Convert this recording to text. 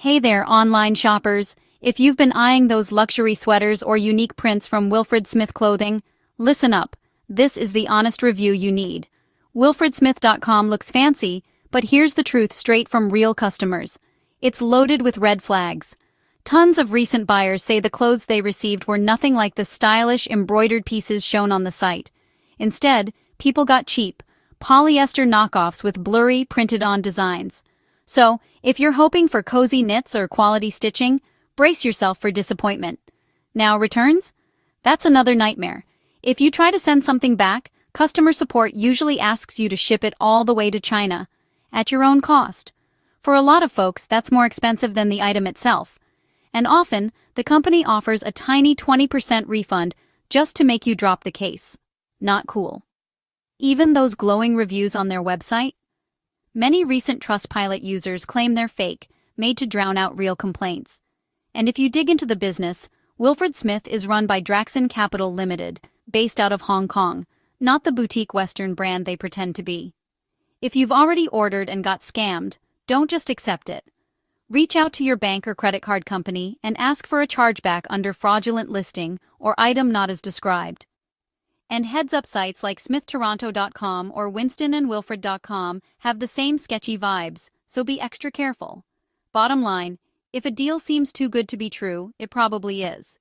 Hey there, online shoppers. If you've been eyeing those luxury sweaters or unique prints from Wilfred Smith Clothing, listen up. This is the honest review you need. WilfredSmith.com looks fancy, but here's the truth straight from real customers. It's loaded with red flags. Tons of recent buyers say the clothes they received were nothing like the stylish, embroidered pieces shown on the site. Instead, people got cheap, polyester knockoffs with blurry, printed-on designs. So, if you're hoping for cozy knits or quality stitching, brace yourself for disappointment. Now, returns? That's another nightmare. If you try to send something back, customer support usually asks you to ship it all the way to China, at your own cost. For a lot of folks, that's more expensive than the item itself. And often, the company offers a tiny 20% refund just to make you drop the case. Not cool. Even those glowing reviews on their website? Many recent Trustpilot users claim they're fake, made to drown out real complaints. And if you dig into the business, Wilfred Smith is run by Draxon Capital Limited, based out of Hong Kong, not the boutique Western brand they pretend to be. If you've already ordered and got scammed, don't just accept it. Reach out to your bank or credit card company and ask for a chargeback under fraudulent listing or item not as described. And heads-up sites like smithtoronto.com or winstonandwilfred.com have the same sketchy vibes, so be extra careful. Bottom line, if a deal seems too good to be true, it probably is.